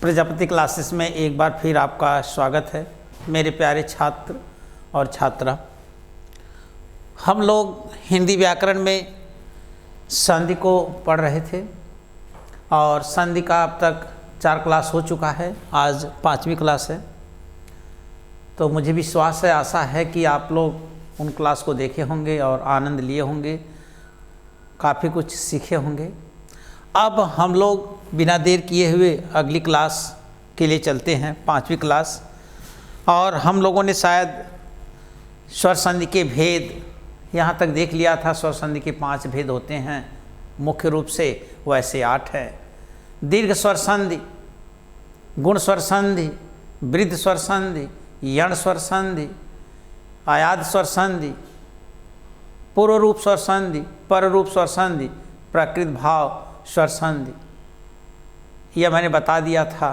Prajapati classes में एक बार फिर आपका स्वागत है मेरे प्यारे छात्र और छात्रा। हम लोग हिंदी व्याकरण में संधि को पढ़ रहे थे और संधि का अब तक 4 क्लास हो चुका है, आज 5वीं क्लास है। तो मुझे विश्वास है, आशा है कि आप लोग उन क्लास को देखे होंगे और आनंद लिए होंगे, काफ़ी कुछ सीखे होंगे। अब हम लोग बिना देर किए हुए अगली क्लास के लिए चलते हैं, 5वीं क्लास। और हम लोगों ने शायद स्वर संधि के भेद यहाँ तक देख लिया था। स्वर संधि के 5 भेद होते हैं मुख्य रूप से, वैसे 8 है। दीर्घ स्वर संधि, गुण स्वर संधि, वृद्ध स्वर संधि, यण स्वर संधि, आयाद स्वर संधि, पूर्व रूप स्वर संधि, पर रूप स्वर संधि, प्रकृत भाव स्वर संधि, यह मैंने बता दिया था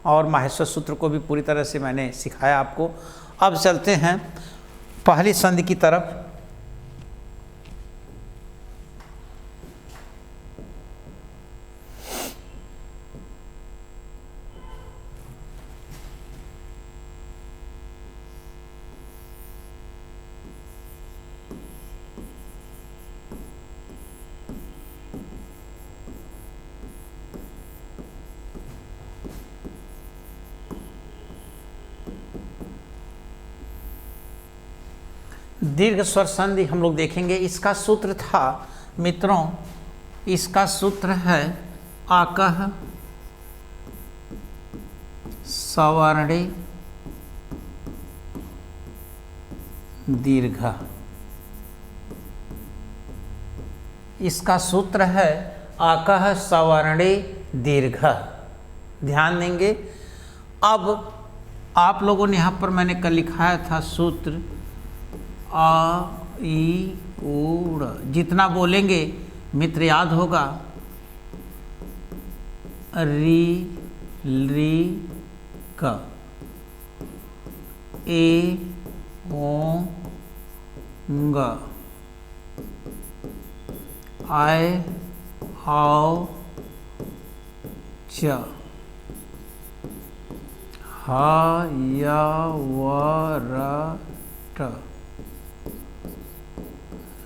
और माहेश्वर सूत्र को भी पूरी तरह से मैंने सिखाया आपको। अब चलते हैं पहली संधि की तरफ। दीर्घ स्वर संधि हम लोग देखेंगे। इसका सूत्र था मित्रों, इसका सूत्र है आकः सवर्णे दीर्घ। इसका सूत्र है आकः सवर्णे दीर्घ। ध्यान देंगे। अब आप लोगों ने यहाँ पर मैंने कल लिखाया था सूत्र आ ई ऊ ड़। जितना बोलेंगे मित्र याद होगा। री ली क, ए ओ ग, आय आओ च, हा या व र ट,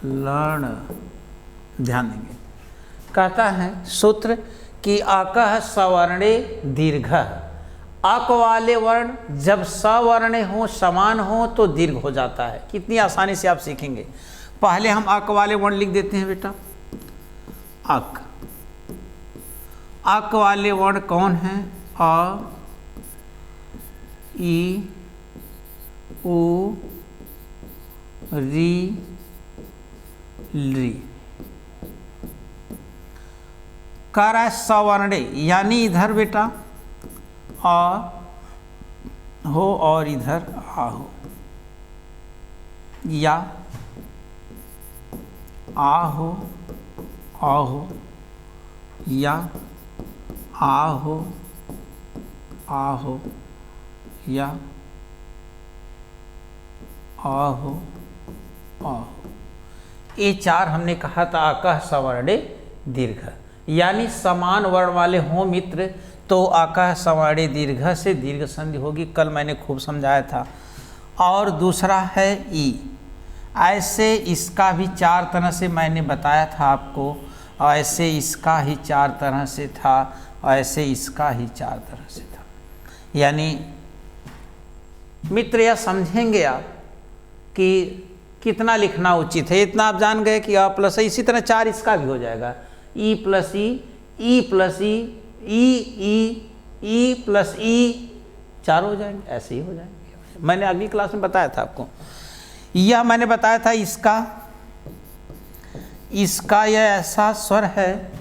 लण। ध्यान देंगे। कहता है सूत्र कि आकः सवर्णे दीर्घ। आक वाले वर्ण जब सवर्णे हो, समान हो, तो दीर्घ हो जाता है। कितनी आसानी से आप सीखेंगे। पहले हम आक वाले वर्ण लिख देते हैं बेटा। आक, आक वाले वर्ण कौन है? आ, ई, उ, री, ली। कह रहा है सवर्णे, यानी इधर बेटा आ हो और इधर आ हो, या आ हो या आ हो या आ हो। ये 4 हमने कहा था आकः सवर्णे दीर्घ। यानी समान वर्ण वाले हों मित्र तो आकः सवर्णे दीर्घ से दीर्घ संधि होगी। कल मैंने खूब समझाया था। और दूसरा है ई। ऐसे इसका भी 4 तरह से मैंने बताया था आपको। ऐसे इसका ही 4 तरह से था, ऐसे इसका ही 4 तरह से था। यानी मित्र यह समझेंगे आप कि कितना लिखना उचित है। इतना आप जान गए कि आ प्लस है। इसी तरह 4 इसका भी हो जाएगा। E plus E plus E plus E, 4 हो जाएंगे, ऐसे ही हो जाएंगे। मैंने अगली क्लास में बताया था आपको। यह मैंने बताया था इसका यह ऐसा स्वर है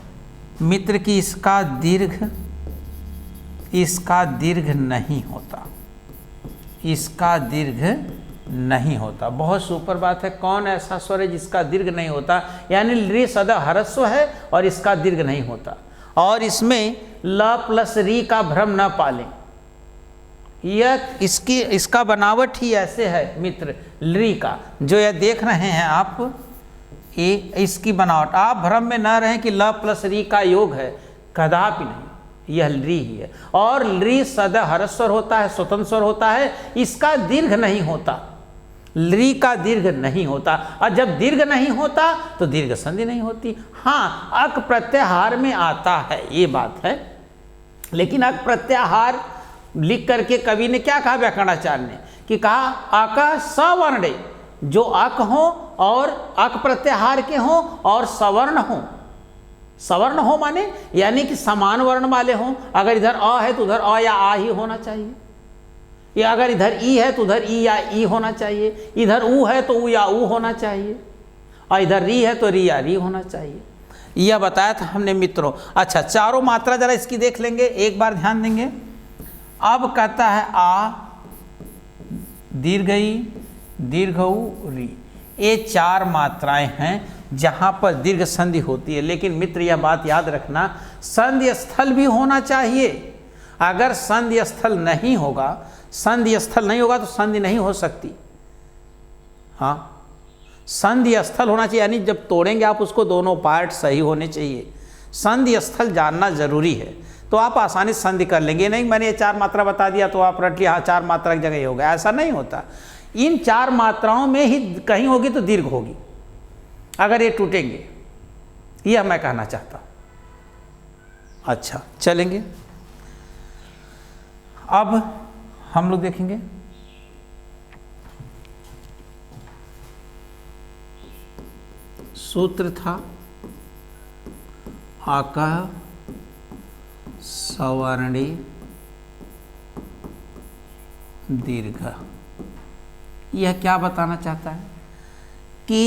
मित्र कि इसका दीर्घ नहीं होता। इसका दीर्घ नहीं होता। बहुत सुपर बात है। कौन ऐसा स्वर है जिसका दीर्घ नहीं होता? यानी रे सदा ह्रस्व है और इसका दीर्घ नहीं होता। और इसमें ल प्लस री का भ्रम न पालें। यह इसका बनावट ही ऐसे है मित्र, री का जो यह देख रहे हैं आप, ये इसकी बनावट। आप भ्रम में न रहें कि ल प्लस री का योग है, कदापि नहीं। यह री ही है। और री सदा ह्रस्वर होता है, स्वतंत्र स्वर होता है, इसका दीर्घ नहीं होता, ली का दीर्घ नहीं होता। और जब दीर्घ नहीं होता तो दीर्घ संधि नहीं होती। हाँ, अक प्रत्याहार में आता है, ये बात है। लेकिन अक प्रत्याहार लिख करके कवि ने क्या कहा व्याकरणाचार्य ने, कि कहा अक सवर्णे, जो अक हो और अक प्रत्याहार के हो और सवर्ण हो। सवर्ण हो माने यानी कि समान वर्ण वाले हों। अगर इधर अ है तो उधर अ या आ ही होना चाहिए, या अगर इधर ई है तो उधर ई या ई होना चाहिए, इधर ऊ है तो ऊ या ऊ होना चाहिए, और इधर री है तो री या री होना चाहिए। यह बताया था हमने मित्रों। अच्छा, चारों मात्रा जरा इसकी देख लेंगे, एक बार ध्यान देंगे। अब कहता है आ, दीर्घ ई, दीर्घ ऊ, री, ये चार मात्राएं हैं जहां पर दीर्घ संधि होती है। लेकिन मित्र यह बात याद रखना, संधि स्थल भी होना चाहिए। अगर संधि स्थल नहीं होगा, संधि स्थल नहीं होगा तो संधि नहीं हो सकती। हाँ, संधि स्थल होना चाहिए, यानी जब तोड़ेंगे आप उसको दोनों पार्ट सही होने चाहिए। संधि स्थल जानना जरूरी है, तो आप आसानी से संधि कर लेंगे। नहीं मैंने ये चार मात्रा बता दिया तो आप रट लिया, हाँ चार मात्रा की जगह ही होगा, ऐसा नहीं होता। इन चार मात्राओं में ही कहीं होगी तो दीर्घ होगी, अगर ये टूटेंगे, यह मैं कहना चाहता हूं। अच्छा, चलेंगे। अब हम लोग देखेंगे सूत्र था आकः सवर्णे दीर्घ। यह क्या बताना चाहता है कि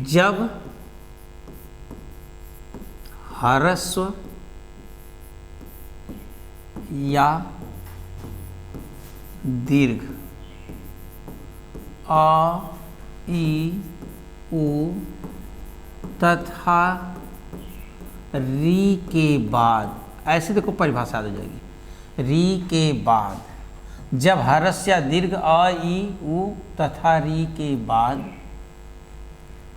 जब ह्रस्व या दीर्घ अ, ई, उ तथा री के बाद, ऐसे देखो परिभाषा हो जाएगी, री के बाद जब ह्रस्व या दीर्घ अ, ई, उ तथा री के बाद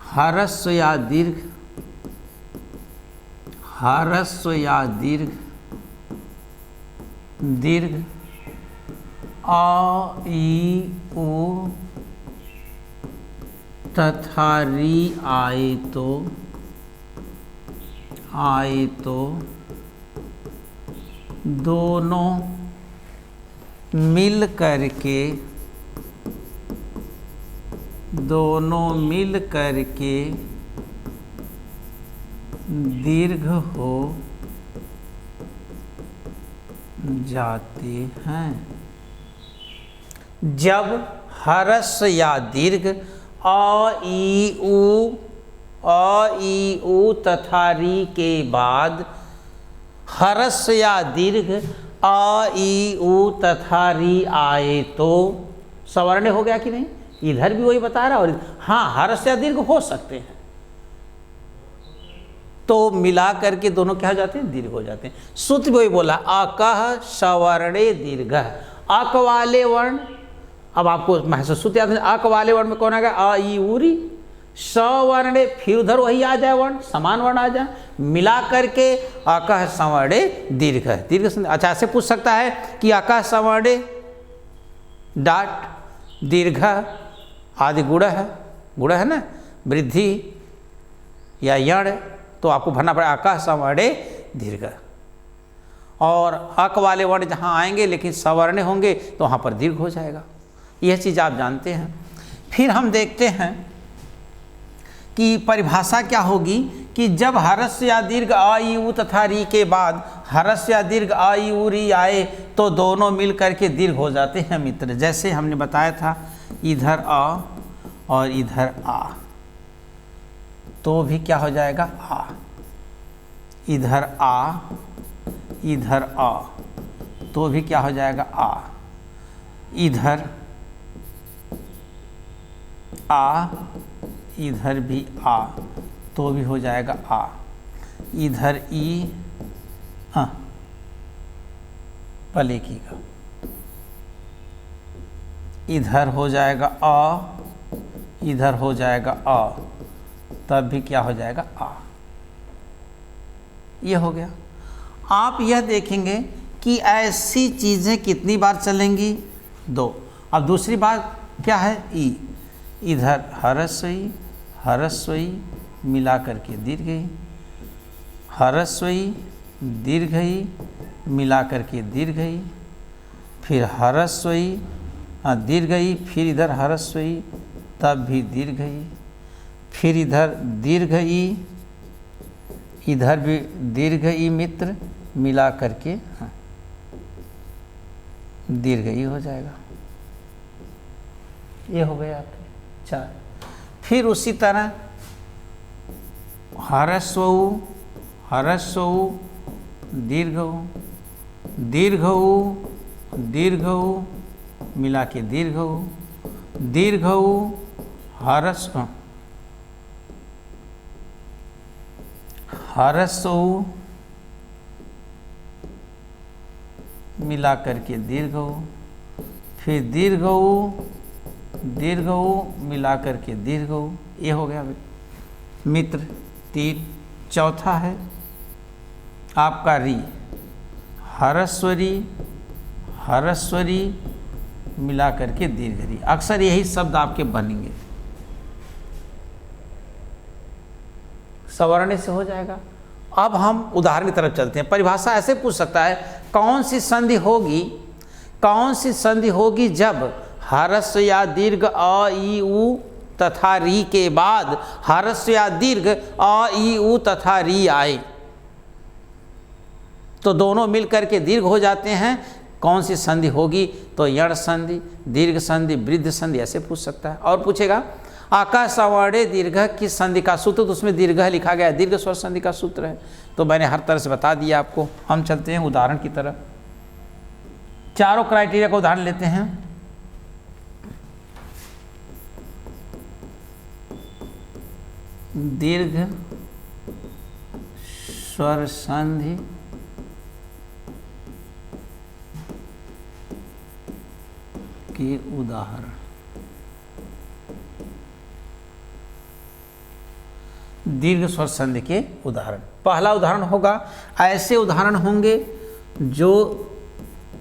ह्रस्व या दीर्घ, ह्रस्व या दीर्घ, दीर्घ अ, ई, उ तथा री आए तो दोनों मिल करके दीर्घ हो जाते हैं। जब ह्रस्व या दीर्घ अ, ई, उ तथा री के बाद ह्रस्व या दीर्घ अ, ई, उ तथा री आए तो सवर्ण हो गया कि नहीं? इधर भी वही बता रहा, और हाँ ह्रस्व या दीर्घ हो सकते हैं, तो मिला करके दोनों क्या हो जाते हैं? दीर्घ हो जाते हैं। सूत्र भी वही बोला, अकः सवर्णे दीर्घ। अक वाले वर्ण, अब आपको महसूस सूत्र याद है, अक वाले वर्ण में कौन आ गया? अ, ई, उ, री। सवर्णे, फिर उधर वही आ जाए वर्ण, समान वर्ण आ जाए, मिला करके अकः सवर्णे दीर्घ। दीर्घ अच्छा ऐसे पूछ सकता है कि अकः सवर्णे डाट दीर्घ आदि गुण है ना, वृद्धि या यण, तो आपको भरना पड़ेगा अकः सवर्णे दीर्घ। और अक वाले वर्ण जहाँ आएंगे लेकिन सवर्ण होंगे तो वहाँ पर दीर्घ हो जाएगा। यह चीज़ आप जानते हैं। फिर हम देखते हैं कि परिभाषा क्या होगी कि जब ह्रस्व या दीर्घ अ, ई, उ तथा री के बाद ह्रस्व या दीर्घ अ, ई, उ, री आए तो दोनों मिल करके दीर्घ हो जाते हैं मित्र। जैसे हमने बताया था, इधर अ और इधर आ, तो भी क्या हो जाएगा? आ। इधर आ, इधर आ, तो भी क्या हो जाएगा? आ। इधर आ, इधर भी आ, तो भी हो जाएगा आ। इधर ई, पले की का, इधर हो जाएगा अ, इधर हो जाएगा अ, तब भी क्या हो जाएगा? आ। ये हो गया। आप यह देखेंगे कि ऐसी चीज़ें कितनी बार चलेंगी, 2। अब दूसरी बात क्या है, ई, इधर हरस्वई हरस्वई मिला करके दीर्घई, हरस्वई दीर्घई मिला करके दीर्घई, फिर हरस्वई दीर्घई, फिर इधर हरस्वई तब भी दीर्घई, फिर इधर दीर्घई, इधर भी दीर्घई मित्र मिला करके दीर्घई हो जाएगा। ये हो गया आपके 4। फिर उसी तरह हरस्वऊ हरस्वऊ दीर्घऊ दीर्घऊ दीर्घऊ मिला के दीर्घऊ दीर्घऊ हरस्व हरस्वऊ मिला करके दीर्घऊ, फिर दीर्घऊ दीर्घऊ मिला करके दीर्घऊ। ये हो गया मित्र 3। चौथा है आपका री, हरस्वरी हरस्वरी मिला करके दीर्घरी। अक्सर यही शब्द आपके बनेंगे, सवर्ण से हो जाएगा। अब हम उदाहरण की तरफ चलते हैं। परिभाषा ऐसे पूछ सकता है, कौन सी संधि होगी, कौन सी संधि होगी जब हरस्व या दीर्घ अ ई उ तथा री के बाद हरस्व या दीर्घ अ ई उ तथा री आए, तो दोनों मिलकर के दीर्घ हो जाते हैं। कौन सी संधि होगी, तो यण संधि, दीर्घ संधि, वृद्ध संधि, ऐसे पूछ सकता है। और पूछेगा आका सवर्णे दीर्घ किस संधि का सूत्र, तो उसमें दीर्घ लिखा गया है, दीर्घ स्वर संधि का सूत्र है। तो मैंने हर तरह से बता दिया आपको। हम चलते हैं उदाहरण की तरफ। चारों क्राइटेरिया का उदाहरण लेते हैं। दीर्घ स्वर संधि के उदाहरण। दीर्घ स्वर संधि के उदाहरण। पहला उदाहरण होगा, ऐसे उदाहरण होंगे जो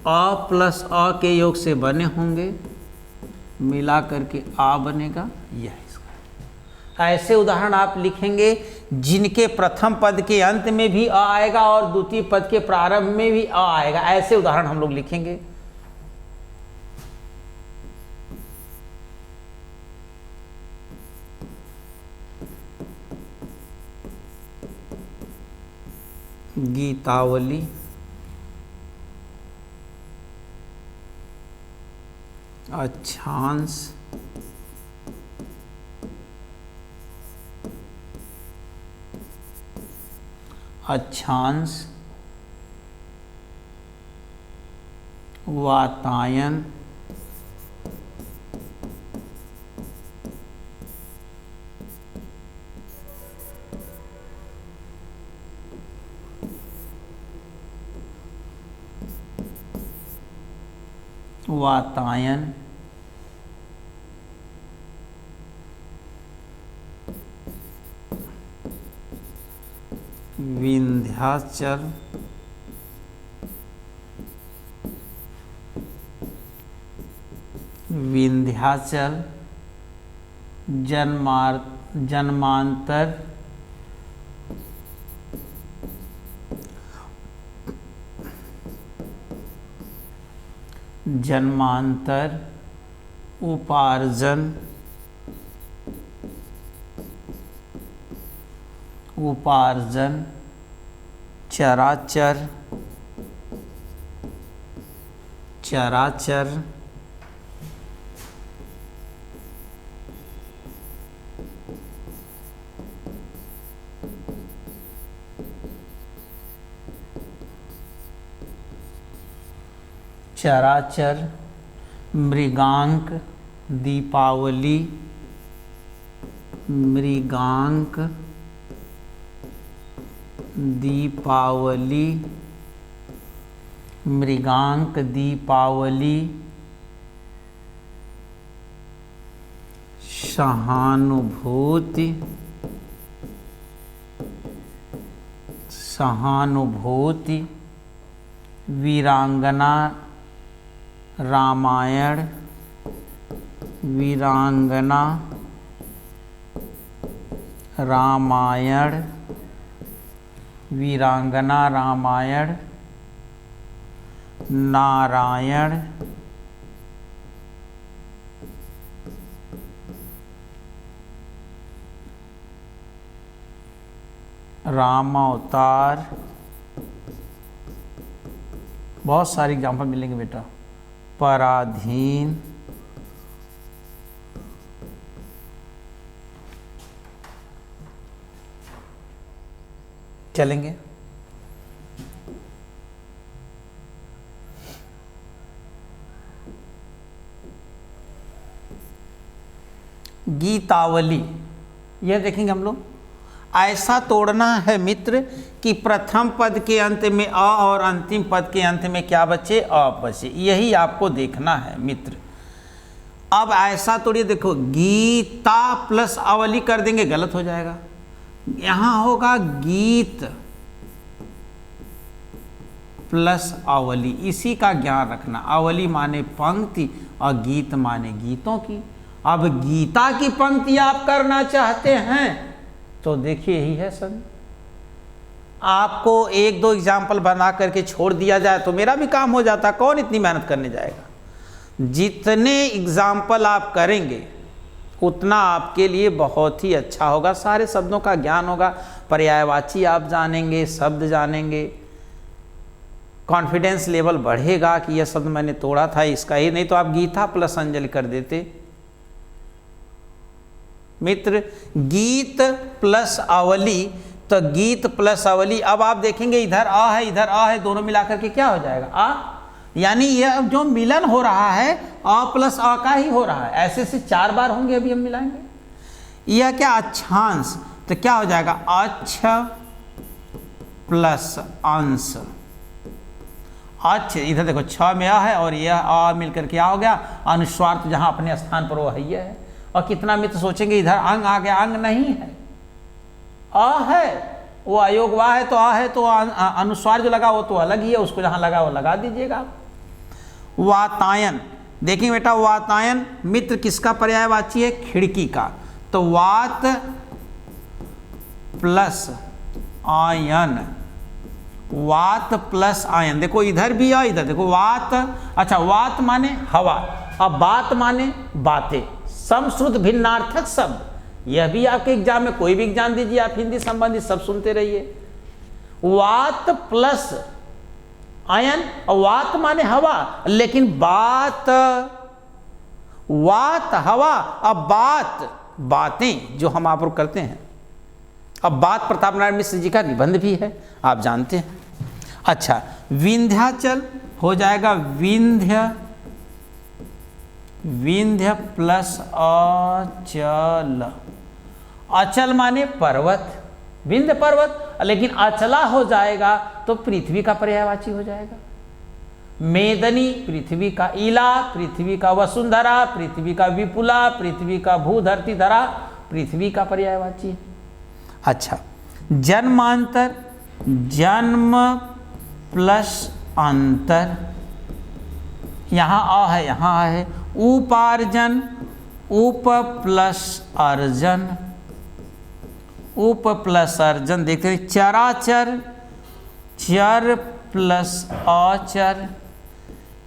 अ प्लस अ के योग से बने होंगे, मिला करके आ बनेगा, यह इसका। ऐसे उदाहरण आप लिखेंगे जिनके प्रथम पद के अंत में भी अ आएगा और द्वितीय पद के प्रारंभ में भी अ आएगा। ऐसे उदाहरण हम लोग लिखेंगे। गीतावली, अक्षांश, अक्षांश, वातायन, वातायन, विंध्याचल, विंध्याचल, जन्मांतर, जन्मांतर, उपार्जन, उपार्जन, चराचर, चराचर, चराचर, मृगांक, दीपावली, मृगांक, दीपावली, मृगांक, दीपावली, सहानुभूति, सहानुभूति, वीरांगना, रामायण, वीरांगना, रामायण, वीरांगना, रामायण, नारायण, राम अवतार, बहुत सारे एग्जाम्पल मिलेंगे बेटा। पराधीन, चलेंगे। गीतावली, यह देखेंगे हम लोग। ऐसा तोड़ना है मित्र कि प्रथम पद के अंत में अ और अंतिम पद के अंत में क्या बचे? अ बचे। यही आपको देखना है मित्र। अब ऐसा तोड़िए, देखो गीता प्लस अवली कर देंगे, गलत हो जाएगा। यहाँ होगा गीत प्लस अवली, इसी का ज्ञान रखना। अवली माने पंक्ति और गीत माने गीतों की। अब गीता की पंक्ति आप करना चाहते हैं तो देखिए यही है सर। आपको एक दो एग्जाम्पल बना करके छोड़ दिया जाए तो मेरा भी काम हो जाता, कौन इतनी मेहनत करने जाएगा। जितने एग्जाम्पल आप करेंगे उतना आपके लिए बहुत ही अच्छा होगा। सारे शब्दों का ज्ञान होगा, पर्यायवाची आप जानेंगे, शब्द जानेंगे, कॉन्फिडेंस लेवल बढ़ेगा कि यह शब्द मैंने तोड़ा था इसका ही। नहीं तो आप गीता प्लस अंजलि कर देते मित्र। गीत प्लस अवली, तो गीत प्लस अवली। अब आप देखेंगे इधर आ है इधर आ है, दोनों मिलाकर के क्या हो जाएगा? आ। यानी यह जो मिलन हो रहा है अ प्लस अ का ही हो रहा है। ऐसे से 4 बार होंगे, अभी हम मिलाएंगे। यह क्या? अच्छांश, तो क्या हो जाएगा? अच्छ प्लस अंश। अच्छ, इधर देखो छ में अ है और यह अ मिलकर के आ हो गया। अनुस्वार तो जहां अपने स्थान पर वो है है। और कितना मित्र सोचेंगे इधर अंग आ गया, अंग नहीं है, अ है, वो अयोग वाह है तो आ है, तो अनुस्वार जो लगा वो तो अलग ही है, उसको जहां लगा वो लगा दीजिएगा। वातायन, देखिए बेटा वातायन मित्र किसका पर्यायवाची है? खिड़की का। तो वात प्लस आयन, वात प्लस आयन। देखो इधर भी आ, इधर देखो वात। अच्छा, वात माने हवा, अब बात माने बातें, समश्रुत भिन्नार्थक शब्द। यह भी आपके एग्जाम में, कोई भी एग्जाम दीजिए आप हिंदी संबंधित सब सुनते रहिए। वात प्लस आयन, और वात माने हवा, लेकिन बात, वात हवा, अब बात बातें जो हम आप लोग करते हैं। अब बात प्रताप नारायण मिश्र जी का निबंध भी है, आप जानते हैं। अच्छा, विंध्याचल हो जाएगा विंध्य, विंध्य प्लस अचल। अचल माने पर्वत, विंध्य पर्वत, लेकिन अचला हो जाएगा तो पृथ्वी का पर्यायवाची हो जाएगा। मेदनी पृथ्वी का, इला पृथ्वी का, वसुंधरा पृथ्वी का, विपुला पृथ्वी का, भूधरती धरा पृथ्वी का पर्यायवाची है। अच्छा, जन्मांतर, जन्म प्लस अंतर, यहाँ आ है यहाँ आ है। उपार्जन, उप प्लस अर्जन, उप प्लस अर्जन। देखते हैं चराचर, चर प्लस अचर।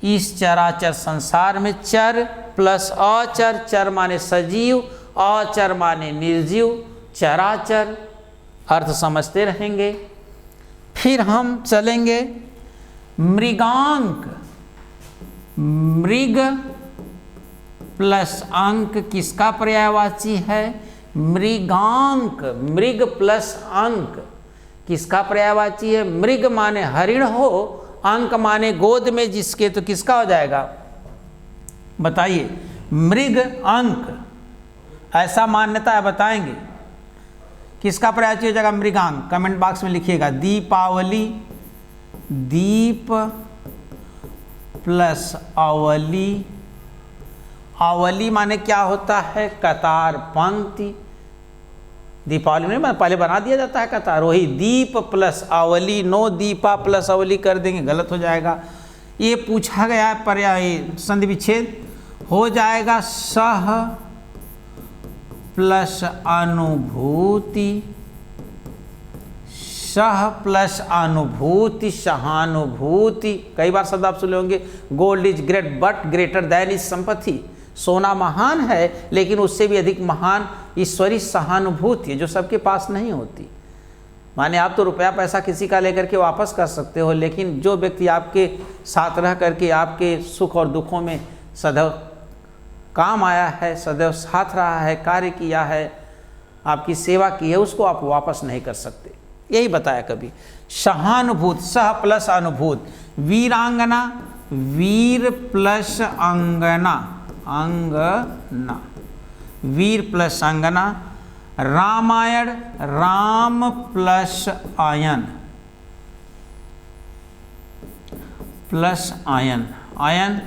इस चराचर संसार में चर प्लस अचर, चर माने सजीव, अचर माने निर्जीव, चराचर अर्थ समझते रहेंगे। फिर हम चलेंगे मृगांक, मृग प्लस अंक किसका पर्यायवाची है? मृगांक, मृग प्लस अंक किसका पर्यायवाची है? मृग माने हरिण हो, अंक माने गोद में जिसके, तो किसका हो जाएगा बताइए? मृग अंक, ऐसा मान्यता है, बताएंगे किसका पर्यायवाची हो जाएगा? मृगांक। कमेंट बॉक्स में लिखिएगा। दीपावली, दीप प्लस अवली, अवली माने क्या होता है? कतार, पंक्ति। दीपावली में पहले बना दिया जाता है कतार, वही दीप प्लस अवली, नो दीपा प्लस अवली कर देंगे, गलत हो जाएगा। ये पूछा गया है पर्याय संधि विच्छेद, हो जाएगा सह प्लस अनुभूति, सह प्लस अनुभूति, सहानुभूति। कई बार शब्द आप सुने होंगे, gold is great but greater than is संपत्ति। सोना महान है लेकिन उससे भी अधिक महान ईश्वरी सहानुभूति है जो सबके पास नहीं होती। माने आप तो रुपया पैसा किसी का लेकर के वापस कर सकते हो, लेकिन जो व्यक्ति आपके साथ रह करके आपके सुख और दुखों में सदैव काम आया है, सदैव साथ रहा है, कार्य किया है, आपकी सेवा की है, उसको आप वापस नहीं कर सकते। यही बताया कभी। सहानुभूत, सह प्लस अनुभूत। वीरांगना, वीर प्लस अंगना, अंगना, वीर प्लस अंगना। रामायण, राम प्लस आयन, प्लस आयन, आयन।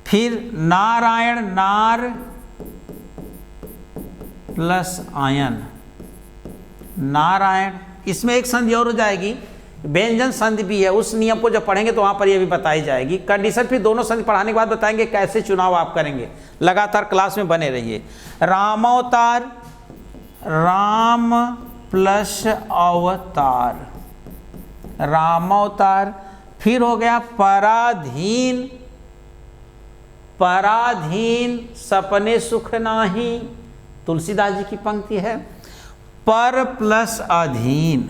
फिर नारायण, नार प्लस आयन, नारायण। इसमें एक संधि और हो जाएगी, व्यंजन संधि भी है, उस नियम को जब पढ़ेंगे तो वहाँ पर ये भी बताई जाएगी। कंडीशन फिर दोनों संधि पढ़ाने के बाद बताएंगे कैसे चुनाव आप करेंगे। लगातार क्लास में बने रहिए। रामावतार, राम प्लस अवतार, रामावतार। फिर हो गया पराधीन, पराधीन सपने सुख नाही, तुलसीदास जी की पंक्ति है। पर प्लस अधीन,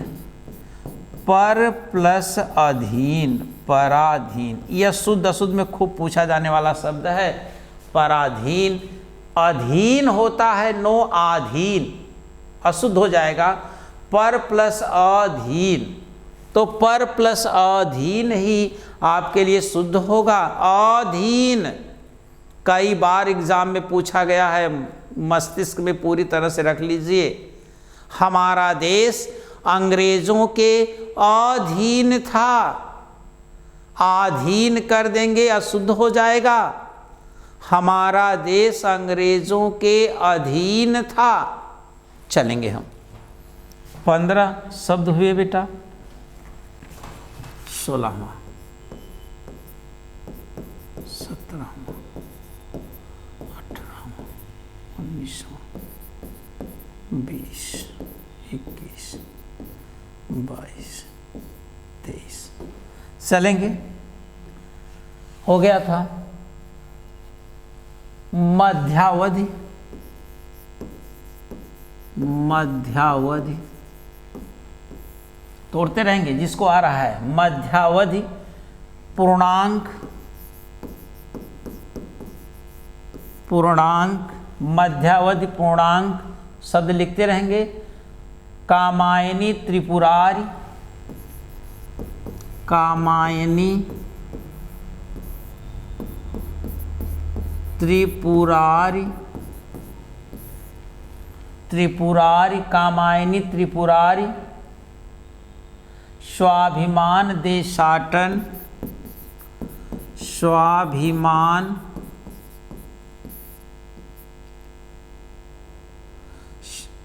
पर प्लस अधीन, पराधीन। यह शुद्ध अशुद्ध में खूब पूछा जाने वाला शब्द है। पराधीन, अधीन होता है, नो आधीन, अशुद्ध हो जाएगा। पर प्लस अधीन, तो पर प्लस अधीन ही आपके लिए शुद्ध होगा। अधीन कई बार एग्जाम में पूछा गया है, मस्तिष्क में पूरी तरह से रख लीजिए। हमारा देश अंग्रेजों के अधीन था, अधीन कर देंगे अशुद्ध हो जाएगा। हमारा देश अंग्रेजों के अधीन था, चलेंगे हम। 15 शब्द हुए बेटा। 16वां, 17वां, 18वां, 19वां, 20, 21, 22, 23। चलेंगे। हो गया था मध्यावधि, मध्यावधि तोड़ते रहेंगे जिसको आ रहा है। मध्यावधि, पूर्णांक, पूर्णांक, मध्यावधि पूर्णांक शब्द लिखते रहेंगे। कामायनी त्रिपुरारी, कामायनी त्रिपुरारी, त्रिपुरारी, कामायनी त्रिपुरारी। स्वाभिमान देशाटन, स्वाभिमान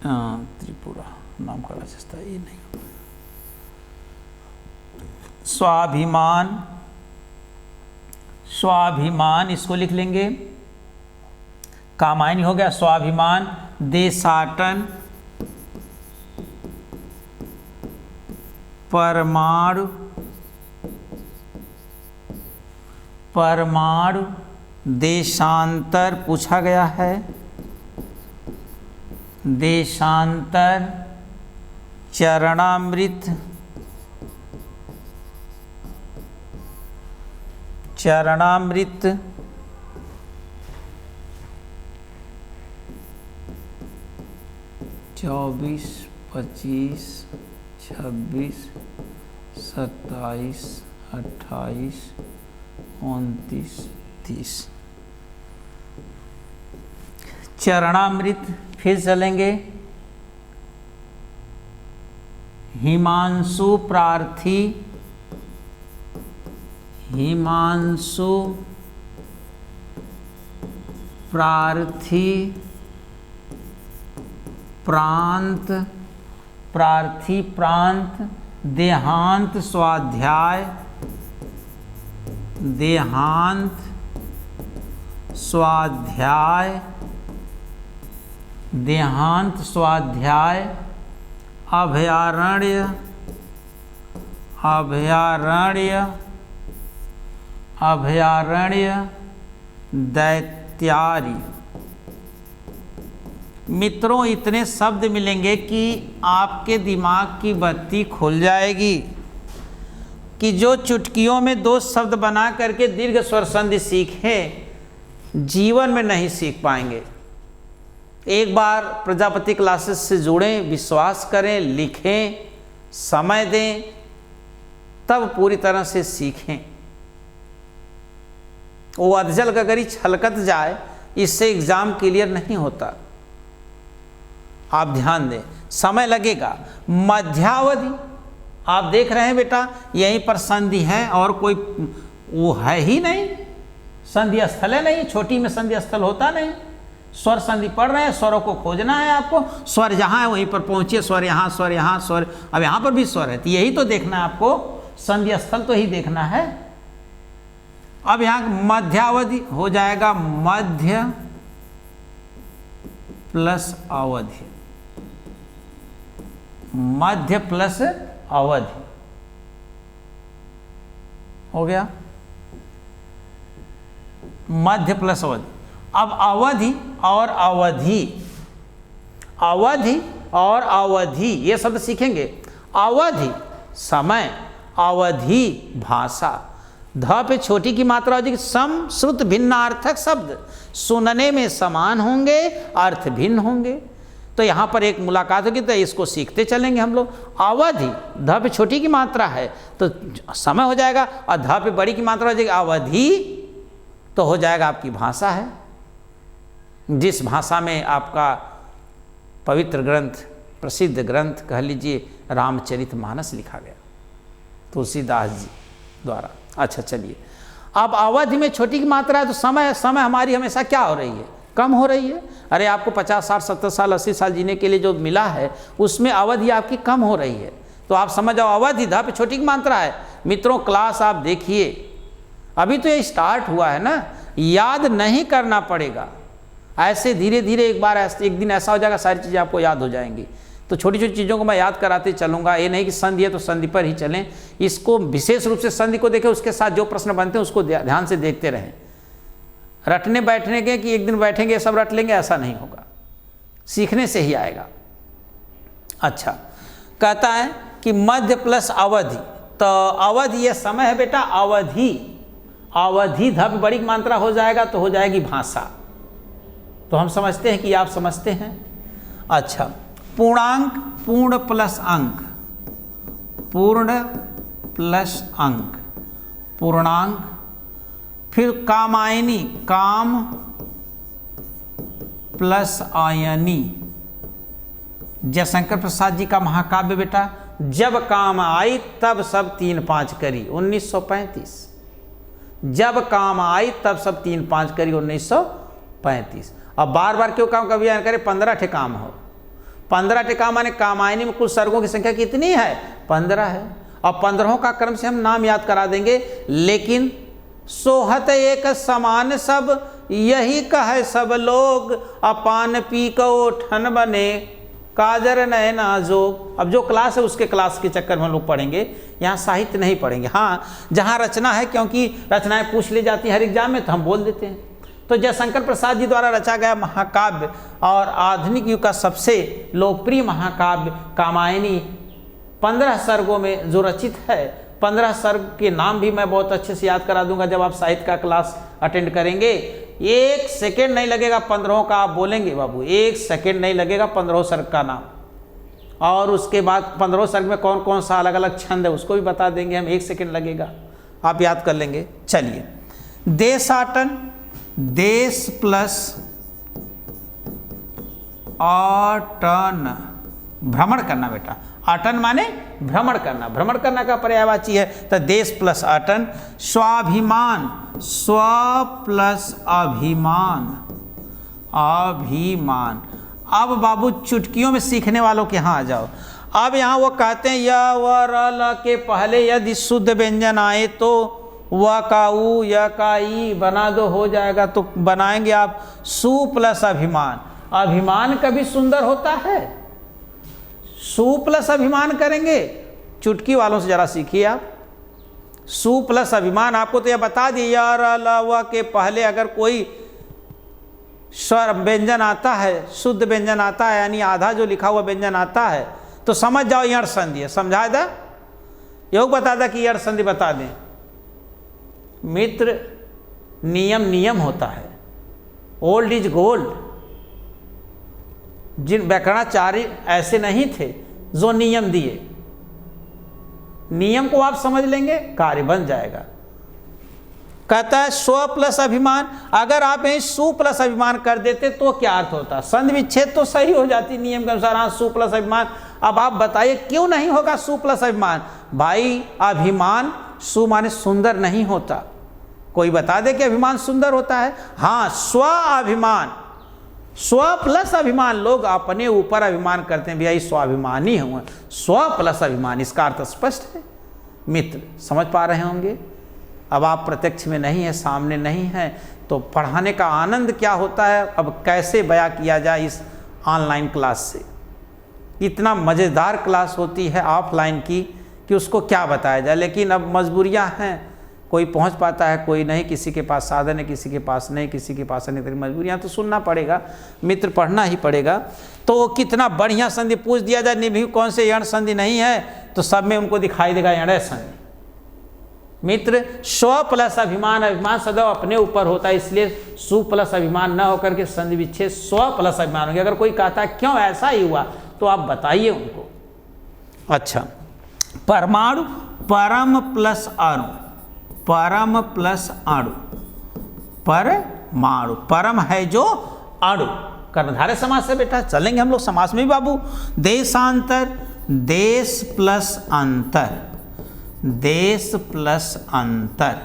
त्रिपुरा नाम का राजस्थान, ये नहीं। स्वाभिमान, स्वाभिमान इसको लिख लेंगे। कामायनी हो गया स्वाभिमान। देशाटन, परमाणु, परमाणु। देशांतर पूछा गया है, देशांतर। चरणामृत, चरणामृत। चौबीस, 25, 26, 27, 28, 29, 30। चरणामृत। फिर चलेंगे। हिमांशु प्रार्थी, हिमांशु प्रार्थी। प्रांत, प्रार्थी प्रांत, देहांत स्वाध्याय, देहांत स्वाध्याय, देहांत स्वाध्याय, अभयारण्य, अभयारण्य, अभयारण्य, दैत्यारी। मित्रों, इतने शब्द मिलेंगे कि आपके दिमाग की बत्ती खुल जाएगी कि जो चुटकियों में दो शब्द बना करके दीर्घ स्वर संधि सीखें, जीवन में नहीं सीख पाएंगे। एक बार प्रजापति क्लासेस से जुड़ें, विश्वास करें, लिखें, समय दें, तब पूरी तरह से सीखें। वो अधजल गगरी छलकत जाए, इससे एग्जाम क्लियर नहीं होता। आप ध्यान दें, समय लगेगा। मध्यावधि आप देख रहे हैं बेटा, यहीं पर संधि है और कोई वो है ही नहीं, संधि स्थल है नहीं, छोटी में संधि स्थल होता नहीं। स्वर संधि पढ़ रहे हैं, स्वरों को खोजना है आपको। स्वर जहाँ है वहीं पर पहुँचिए, स्वर यहाँ, स्वर यहाँ, स्वर, अब यहाँ पर भी स्वर है, तो यही तो देखना है आपको, संधि स्थल तो ही देखना है। अब यहाँ मध्यावधि हो जाएगा मध्य प्लस अवधि, मध्य प्लस अवधि हो गया, मध्य प्लस अवधि। अब अवधि और अवधि, अवधि और अवधि ये शब्द सीखेंगे। अवधि समय, अवधि भाषा। ध पे छोटी की मात्रा होगी, सम श्रुत भिन्नार्थक शब्द, सुनने में समान होंगे, अर्थ भिन्न होंगे। तो यहाँ पर एक मुलाकात होगी, तो इसको सीखते चलेंगे हम लोग। अवधि, ध पे छोटी की मात्रा है तो समय हो जाएगा, और ध पे बड़ी की मात्रा हो जाएगी अवधि, तो हो जाएगा आपकी भाषा है। जिस भाषा में आपका पवित्र ग्रंथ, प्रसिद्ध ग्रंथ कह लीजिए रामचरितमानस लिखा गया तुलसीदास जी द्वारा। अच्छा चलिए, अब अवधि में छोटी की मात्रा है तो समय, समय हमारी हमेशा क्या हो रही है, कम हो रही है। अरे आपको 50, 60, 70 साल, 80 साल जीने के लिए जो मिला है, उसमें अवधि आपकी कम हो रही है। तो आप समझ जाओ, अवधि ध पे छोटी की मात्रा है। मित्रों, क्लास आप देखिए, अभी तो ये स्टार्ट हुआ है ना, याद नहीं करना पड़ेगा। ऐसे धीरे धीरे एक दिन ऐसा हो जाएगा, सारी चीज़ें आपको याद हो जाएंगी। तो छोटी छोटी चीज़ों को मैं याद कराते चलूँगा। ये नहीं कि संधि है तो संधि पर ही चलें, इसको विशेष रूप से संधि को देखें, उसके साथ जो प्रश्न बनते हैं उसको ध्यान से देखते रहें। रटने बैठने के कि एक दिन बैठेंगे सब रट लेंगे, ऐसा नहीं होगा, सीखने से ही आएगा। अच्छा, कहता है कि मध्य प्लस अवधि, तो अवधि ये समय है बेटा, अवधि, अवधि धप बड़ी मात्रा हो जाएगा तो हो जाएगी भाषा। तो हम समझते हैं कि आप समझते हैं। अच्छा, पूर्णांक, पूर्ण प्लस अंक, पूर्ण प्लस अंक, पूर्णांक। फिर कामायनी, काम प्लस आयनी। जयशंकर प्रसाद जी का महाकाव्य बेटा, जब काम आई तब सब 3-5 करी, 1935। जब काम आई तब सब 3-5 करी, 1935। अब बार बार क्यों काम कभी करे, 15 ठे काम हो। 15 ठे काम माने कामायनी में कुल सर्गों की संख्या कितनी है, 15 है। और 15 का क्रम से हम नाम याद करा देंगे। लेकिन सोहत एक समान सब, यही कहे सब लोग, अपान पी को ठन बने, काजर नयना जोग। अब जो क्लास है उसके क्लास के चक्कर में हम लोग पढ़ेंगे, यहाँ साहित्य नहीं पढ़ेंगे। हाँ, जहाँ रचना है, क्योंकि रचनाएं पूछ ली जाती है हर एग्जाम में, तो हम बोल देते हैं। तो जयशंकर प्रसाद जी द्वारा रचा गया महाकाव्य और आधुनिक युग का सबसे लोकप्रिय महाकाव्य कामायनी 15 सर्गों में जो रचित है। 15 सर्ग के नाम भी मैं बहुत अच्छे से याद करा दूंगा जब आप साहित्य का क्लास अटेंड करेंगे। 1 सेकेंड नहीं लगेगा 15 का आप बोलेंगे बाबू, 1 सेकेंड नहीं लगेगा 15 सर्ग का नाम। और उसके बाद 15 सर्ग में कौन कौन सा अलग अलग छंद है उसको भी बता देंगे हम, 1 सेकेंड लगेगा, आप याद कर लेंगे। चलिए, देशाटन, देश प्लस आटन, भ्रमण करना बेटा। अटन माने भ्रमण करना, भ्रमण करना का पर्यायवाची है, तो देश प्लस अटन। स्वाभिमान, स्व प्लस अभिमान, अभिमान। अब बाबू चुटकियों में सीखने वालों के यहाँ आ जाओ। अब यहाँ वो कहते हैं य व र ल के पहले यदि शुद्ध व्यंजन आए तो व का उ य का ई बना दो, हो जाएगा। तो बनाएंगे आप सु प्लस अभिमान। अभिमान कभी सुंदर होता है? सु प्लस अभिमान करेंगे। चुटकी वालों से जरा सीखिए आप। सु प्लस अभिमान, आपको तो यह बता दिया य र ल व के पहले अगर कोई स्वर व्यंजन आता है, शुद्ध व्यंजन आता है, यानी आधा जो लिखा हुआ व्यंजन आता है, तो समझ जाओ यण संधि है। समझा दा? योग बता दा कि यण संधि बता दें। मित्र, नियम नियम होता है, ओल्ड इज गोल्ड। जिन व्याकरणाचार्य ऐसे नहीं थे जो नियम दिए, नियम को आप समझ लेंगे, कार्य बन जाएगा। कहता है स्व प्लस अभिमान। अगर आप यही सु प्लस अभिमान कर देते तो क्या अर्थ होता? संधि विच्छेद तो सही हो जाती नियम के अनुसार। हाँ, सु प्लस अभिमान। अब आप बताइए क्यों नहीं होगा सु प्लस अभिमान? भाई, अभिमान सु माने सुंदर नहीं होता। कोई बता दे कि अभिमान सुंदर होता है? हाँ, स्व अभिमान, स्व प्लस अभिमान। लोग अपने ऊपर अभिमान करते हैं, भैया स्वाभिमानी हूँ। स्व प्लस अभिमान, इसका अर्थ स्पष्ट है मित्र, समझ पा रहे होंगे। अब आप प्रत्यक्ष में नहीं है, सामने नहीं है, तो पढ़ाने का आनंद क्या होता है अब कैसे बयां किया जाए इस ऑनलाइन क्लास से। इतना मज़ेदार क्लास होती है ऑफलाइन की कि उसको क्या बताया जाए। लेकिन अब मजबूरियां हैं, कोई पहुंच पाता है, कोई नहीं, किसी के पास साधन है, किसी के पास नहीं, किसी के पास नहीं। मजबूरियां तो सुनना पड़ेगा मित्र, पढ़ना ही पड़ेगा। तो कितना बढ़िया संधि पूछ दिया जाए, निभी कौन से यण संधि नहीं है, तो सब में उनको दिखाई देगा यण संधि। मित्र, स्व प्लस अभिमान, अभिमान सदैव अपने ऊपर होता है, इसलिए सु प्लस अभिमान न होकर के संधि विच्छेद स्व प्लस अभिमान हो गया। अगर कोई कहता है क्यों ऐसा ही हुआ, तो आप बताइए उनको। अच्छा, परमाणु, परम प्लस अणु, परम प्लस अणु, परमाणु, परम है जो अणु, कर्णधारय समास से बेटा। चलेंगे हम लोग समास में भी बाबू। देशांतर, देश प्लस अंतर, देश प्लस अंतर।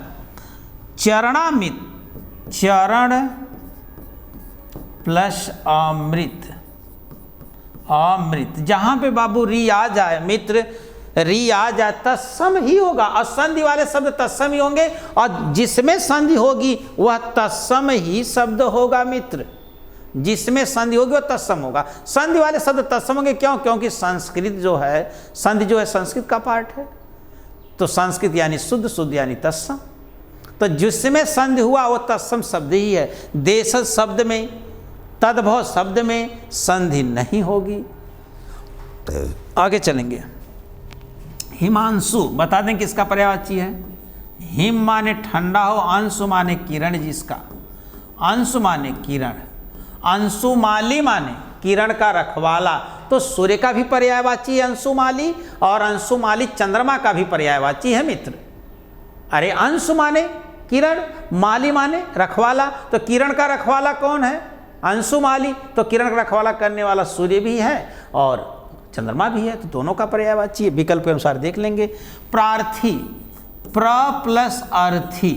चरणामृत, चरण प्लस अमृत, अमृत। जहां पे बाबू री आ जाए मित्र, री आ जाए तत्सम ही होगा। और संधि वाले शब्द तत्सम ही होंगे, और जिसमें संधि होगी वह तत्सम ही शब्द होगा मित्र। जिसमें संधि होगी वह तत्सम होगा। संधि वाले शब्द तत्सम होंगे, क्यों? क्योंकि संस्कृत जो है, संधि जो है संस्कृत का पार्ट है। तो संस्कृत यानी शुद्ध, शुद्ध यानी तत्सम। तो जिसमें संधि हुआ वो तत्सम शब्द ही है। देश शब्द में, तद्भव शब्द में संधि नहीं होगी। आगे चलेंगे। हिमांशु, बता दें किसका पर्यायवाची है? हिम माने ठंडा हो, अंशु माने किरण जिसका, अंशु माने किरण। अंशुमाली माने किरण का रखवाला। तो सूर्य का भी पर्यायवाची है अंशुमाली, और अंशुमाली चंद्रमा का भी पर्यायवाची है मित्र। अरे अंशु माने किरण, माली माने रखवाला, तो किरण का रखवाला कौन है? अंशुमाली। तो किरण का रखवाला करने वाला सूर्य भी है और चंद्रमा भी है, तो दोनों का पर्यायवाची है। विकल्प के अनुसार देख लेंगे। प्रार्थी, प्र प्लस अर्थी,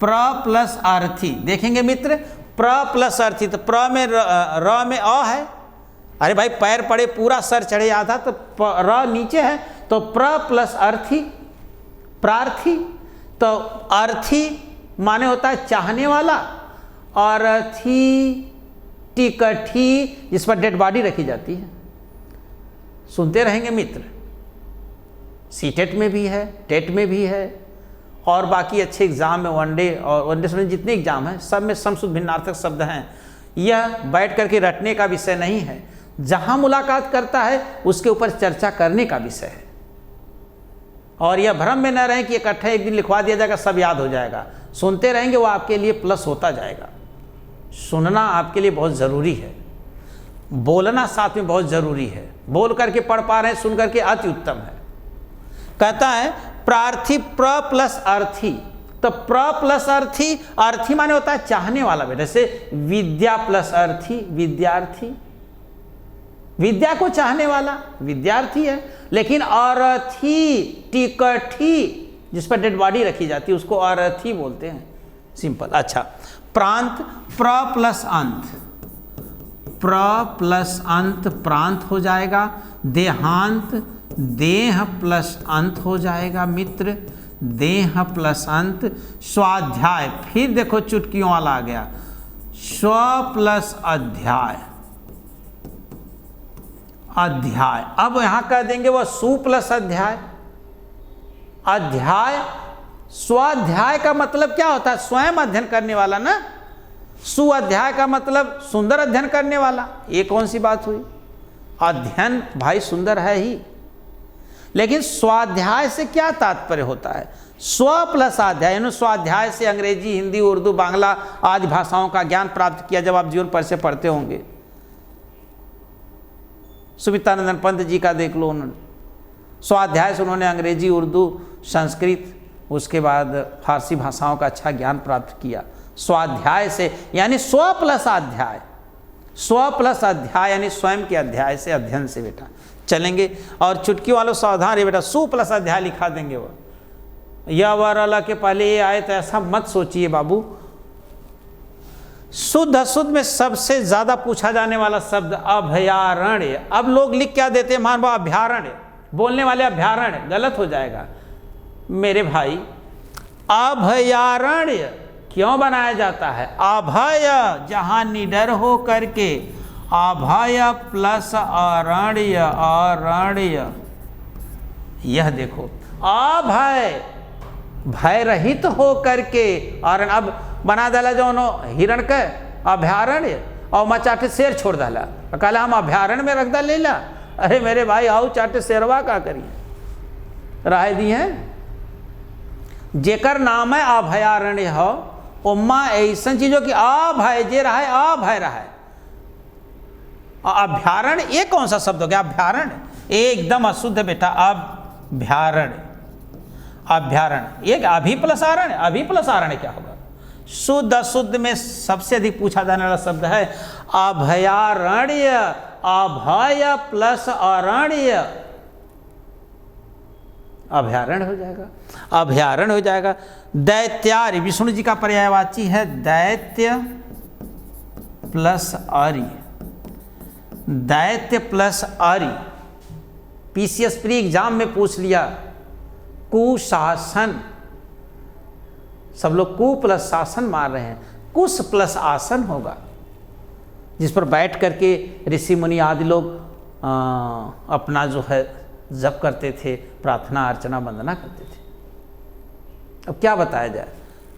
प्र प्लस अर्थी देखेंगे मित्र। प्र प्लस अर्थी, तो प्र में र में अ है। अरे भाई, पैर पड़े पूरा सर चढ़े आधा, तो र नीचे है, तो प्र प्लस अर्थी, प्रार्थी। तो अर्थी माने होता है चाहने वाला, और अर्थी टिकठी जिस पर डेड बॉडी रखी जाती है। सुनते रहेंगे मित्र, सीटेट में भी है, टेट में भी है, और बाकी अच्छे एग्जाम में, वनडे और वनडे से जितने एग्जाम हैं सब में समशुद्ध भिन्नार्थक शब्द हैं। यह बैठ करके रटने का विषय नहीं है, जहां मुलाकात करता है उसके ऊपर चर्चा करने का विषय है। और यह भ्रम में न रहे कि इकट्ठा एक दिन लिखवा दिया जाएगा, सब याद हो जाएगा। सुनते रहेंगे, वो आपके लिए प्लस होता जाएगा। सुनना आपके लिए बहुत ज़रूरी है, बोलना साथ में बहुत ज़रूरी है। बोल करके पढ़ पा रहे हैं, सुन करके अति उत्तम है। कहता है प्रार्थी, प्र प्लस अर्थी। तो प्र प्लस अर्थी, अर्थी माने होता है चाहने वाला बेटा। जैसे विद्या प्लस अर्थी, विद्यार्थी, विद्या को चाहने वाला विद्यार्थी है। लेकिन अर्थी टिकठी जिस पर डेड बॉडी रखी जाती है उसको अर्थी बोलते हैं, सिंपल। अच्छा, प्रांत, प्र प्लस अंत, प्र प्लस अंत प्रांत हो जाएगा, देहांत देह प्लस अंत हो जाएगा मित्र, देह प्लस अंत। स्वाध्याय, फिर देखो चुटकियों वाला आ गया, स्व प्लस अध्याय, अध्याय। अब यहां कह देंगे वह सु प्लस अध्याय, अध्याय। स्वाध्याय का मतलब क्या होता है? स्वयं अध्ययन करने वाला ना। सुअध्याय का मतलब सुंदर अध्ययन करने वाला। ये कौन सी बात हुई? अध्ययन भाई सुंदर है ही, लेकिन स्वाध्याय से क्या तात्पर्य होता है? स्व प्लस अध्याय, यानी स्वाध्याय से अंग्रेजी, हिंदी, उर्दू, बांग्ला आदि भाषाओं का ज्ञान प्राप्त किया। जब आप जीवन पर से पढ़ते होंगे, सुमित्रानंद पंत जी का देख लो, उन्होंने स्वाध्याय से उन्होंने अंग्रेजी, उर्दू, संस्कृत, उसके बाद फारसी भाषाओं का अच्छा ज्ञान प्राप्त किया स्वाध्याय से, यानी स्व प्लस अध्याय। स्व प्लस अध्याय यानी स्वयं के अध्याय से, अध्ययन से बेटा चलेंगे। और चुटकी वालों सावधान है बेटा, सु प्लस अध्याय लिखा देंगे वह, या वर के पहले ये आए तो ऐसा मत सोचिए बाबू। शुद्ध अशुद्ध में सबसे ज्यादा पूछा जाने वाला शब्द अभयारण्य। अब लोग लिख क्या देते हैं? मान लो अभयारण्य, बोलने वाले अभयारण्य, गलत हो जाएगा मेरे भाई। अभयारण्य क्यों बनाया जाता है? अभय, जहां निडर हो करके, अभय प्लस अरण्य, अरण्य। यह देखो, अभय भय रहित हो करके, और अब बना डाला जो हिरण के अभयारण्य, और मचाटे शेर छोड़ डाला, कहला हम अभयारण्य में रख दा ले ला। अरे मेरे भाई आओ चाटे शेरवा का करिए, राय दी है। जेकर नाम है अभयारण्य हो, उम्मा ऐसा चीजों की अभय जे रहा है, अभय रहा है। अभयारण्य ये कौन सा शब्द हो गया? अभयारण्य एकदम अशुद्ध है बेटा। अभयारण्य, अभयारण्य एक अभि प्लस आरण्य, अभि प्लस आरण्य क्या होगा? शुद्ध अशुद्ध में सबसे अधिक पूछा जाने वाला शब्द है अभयारण्य। अभय प्लस अरण्य, अभयारण्य हो जाएगा, अभयारण्य हो जाएगा। दैत्यार्य विष्णु जी का पर्यायवाची है, दैत्य प्लस आर्य, दैत्य प्लस आर्य। पीसीएस प्री एग्जाम में पूछ लिया। कुशासन, सब लोग कु प्लस शासन मार रहे हैं, कुश प्लस आसन होगा, जिस पर बैठ करके ऋषि मुनि आदि लोग अपना जो है जप करते थे, प्रार्थना अर्चना वंदना करते थे। अब क्या बताया जाए?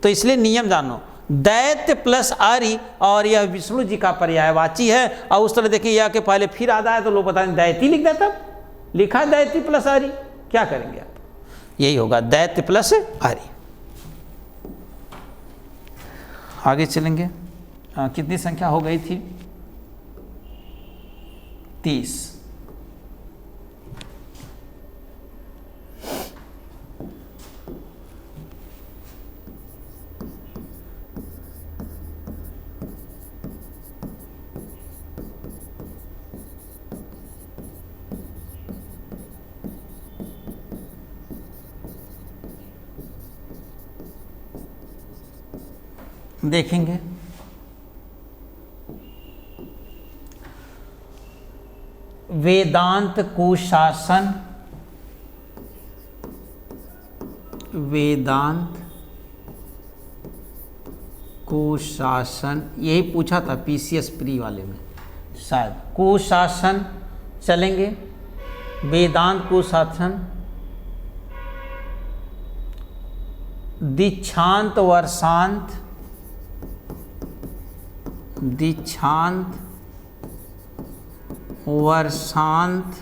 तो इसलिए नियम जानो, दैत्य प्लस आर्य, और यह विष्णु जी का पर्यायवाची है। और उस तरह देखिए यह के पहले फिर आधा है तो लोग बताएं दैती लिख देता, लिखा है दैत्य प्लस आर्य, क्या करेंगे आप? यही होगा दैत्य प्लस आर्य। आगे चलेंगे। कितनी संख्या हो गई थी? 30। देखेंगे वेदांत कुशासन, वेदांत कुशासन, यही पूछा था पीसीएस प्री वाले में शायद। कुशासन चलेंगे, वेदांत कुशासन। दीक्षांत वर्षांत, दीक्षांत वर्षांत,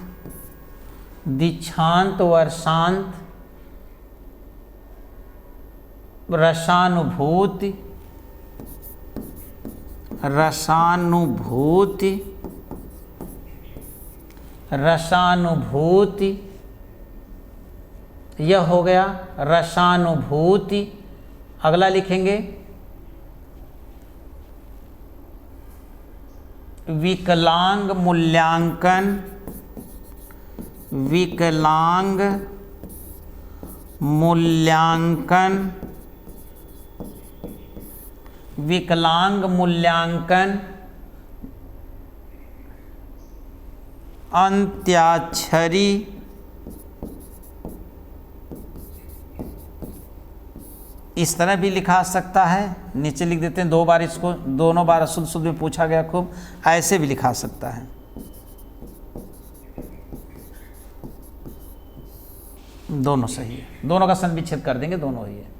दीक्षांत वर्षांत। रसानुभूति, रसानुभूति, रसानुभूति, यह हो गया रसानुभूति। अगला लिखेंगे विकलांग मूल्यांकन, विकलांग मूल्यांकन, विकलांग मूल्यांकन। अंत्याक्षरी इस तरह भी लिखा सकता है, नीचे लिख देते हैं 2 बार, इसको दोनों बार शुद्ध शुद्ध में पूछा गया खूब, ऐसे भी लिखा सकता है। दोनों सही है, दोनों का सन विच्छेद कर देंगे, दोनों ही है।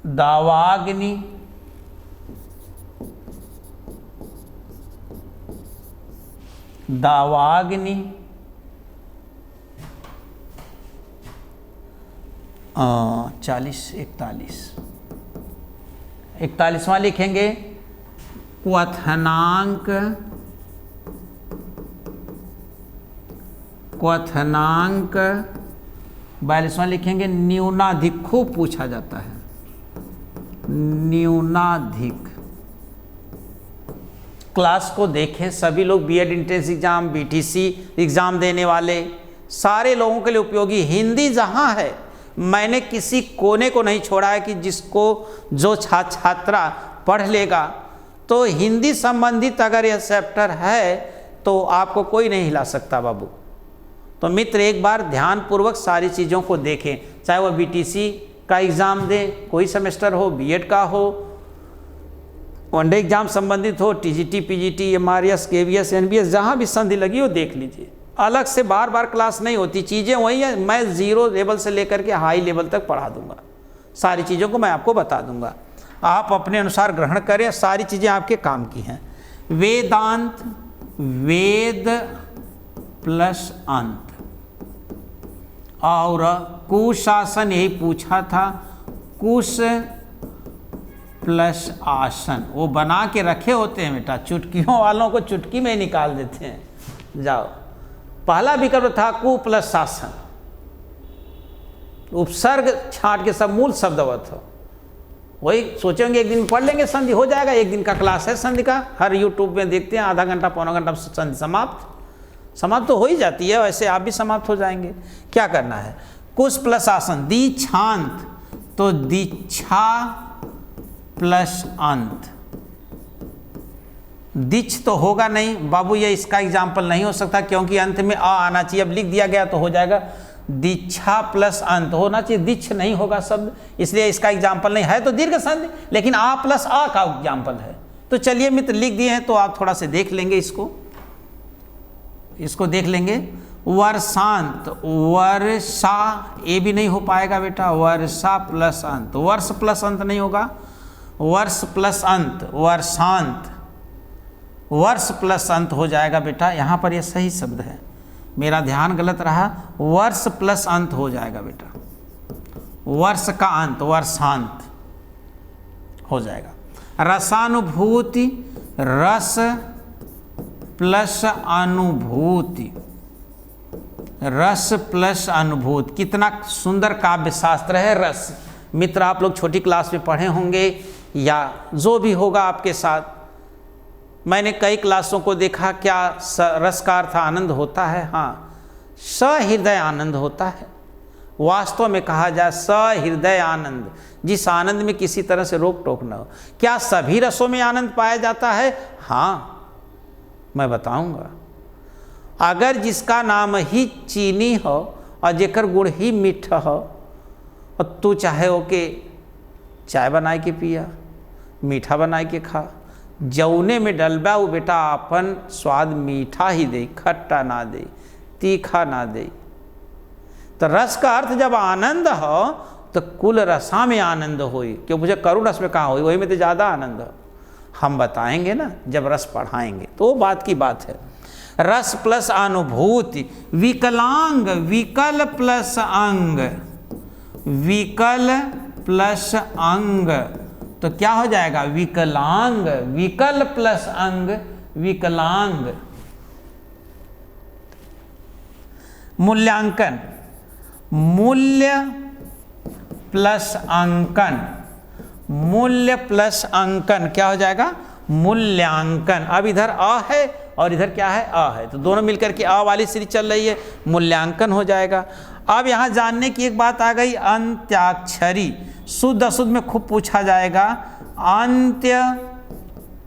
दावाग्नि, दावाग्नि 40 41वां लिखेंगे क्वथनांक, क्वथनांक 42वां लिखेंगे न्यूनाधिक, खूब पूछा जाता है न्यूनाधिक। क्लास को देखें, सभी लोग BEd entrance exam, BTC exam देने वाले सारे लोगों के लिए उपयोगी। हिंदी जहां है, मैंने किसी कोने को नहीं छोड़ा है कि जिसको जो छात्रा पढ़ लेगा तो हिंदी संबंधित अगर यह चैप्टर है तो आपको कोई नहीं हिला सकता बाबू। तो मित्र एक बार ध्यानपूर्वक सारी चीज़ों को देखें, चाहे वह बीटीसी का एग्ज़ाम दें, कोई सेमेस्टर हो, बीएड का हो, वनडे एग्जाम संबंधित हो, TGT, PGT, MRS, KVS, NBS, जहाँ भी संधि लगी हो देख लीजिए। अलग से बार बार क्लास नहीं होती, चीज़ें वही है। मैं 0 लेवल से लेकर के हाई लेवल तक पढ़ा दूंगा, सारी चीज़ों को मैं आपको बता दूंगा, आप अपने अनुसार ग्रहण करें, सारी चीज़ें आपके काम की हैं। वेदांत, वेद प्लस अंत, और कुशासन यही पूछा था, कुश प्लस आसन, वो बना के रखे होते हैं बेटा, चुटकियों वालों को चुटकी में निकाल देते हैं। जाओ, पहला विकल्प था कु प्लस शासन, उपसर्ग छांट के सब मूल शब्दवत हो। वही सोचेंगे एक दिन में पढ़ लेंगे, संधि हो जाएगा, एक दिन का क्लास है संधि का, हर यूट्यूब में देखते हैं, आधा घंटा पौना घंटा संधि समाप्त तो हो ही जाती है, वैसे आप भी समाप्त हो जाएंगे। क्या करना है, कुश प्लस आसन, दीक्षांत तो दीक्षा प्लस अंत, दीक्ष तो होगा नहीं बाबू, ये इसका एग्जाम्पल नहीं हो सकता क्योंकि अंत में आ आना चाहिए, अब लिख दिया गया तो हो जाएगा, दीक्षा प्लस अंत होना चाहिए, दीक्ष नहीं होगा शब्द, इसलिए इसका एग्जाम्पल नहीं है। तो दीर्घ संधि, लेकिन आ प्लस आ का एग्जाम्पल है। तो चलिए मित्र लिख दिए हैं, तो आप थोड़ा से देख लेंगे, इसको देख लेंगे। वर्षांत, वर्षा ये भी नहीं हो पाएगा बेटा, वर्षा प्लस अंत, वर्ष प्लस अंत नहीं होगा, वर्ष प्लस अंत, वर्षांत, वर्ष प्लस अंत हो जाएगा बेटा। यहाँ पर यह सही शब्द है, मेरा ध्यान गलत रहा, वर्ष प्लस अंत हो जाएगा बेटा, वर्ष का अंत वर्षांत हो जाएगा। रसानुभूति, रस प्लस अनुभूति, रस प्लस अनुभूति, कितना सुंदर काव्य शास्त्र है रस। मित्र आप लोग छोटी क्लास में पढ़े होंगे या जो भी होगा आपके साथ, मैंने कई क्लासों को देखा, क्या रस का अर्थ आनंद होता है? हाँ, सहृदय आनंद होता है। वास्तव में कहा जाए सहृदय आनंद, जिस आनंद में किसी तरह से रोक टोक न हो। क्या सभी रसों में आनंद पाया जाता है? हाँ, मैं बताऊंगा। अगर जिसका नाम ही चीनी हो और जेकर गुड़ ही मीठा हो, और तू चाहे हो कि चाय बनाए के पिया, मीठा बनाए के खा, जौने में डलबा वो बेटा अपन स्वाद मीठा ही दे, खट्टा ना दे, तीखा ना दे। तो रस का अर्थ जब आनंद हो तो कुल रसा में आनंद होई, क्यों मुझे करुण रस में कहाँ होई, वही में तो ज़्यादा आनंद हो। हम बताएंगे ना जब रस पढ़ाएंगे, तो बात की बात है। रस प्लस अनुभूति, विकलांग, विकल प्लस अंग, विकल प्लस अंग, तो क्या हो जाएगा? विकलांग, विकल प्लस अंग, विकलांग। मूल्यांकन, मूल्य प्लस अंकन, मूल्य प्लस अंकन क्या हो जाएगा? मूल्यांकन। अब इधर अ है और इधर क्या है? अ है, तो दोनों मिलकर के अ वाली सीरीज चल रही है, मूल्यांकन हो जाएगा। अब यहाँ जानने की एक बात आ गई, अंत्याक्षरी, शुद्ध अशुद्ध में खूब पूछा जाएगा। अंत्य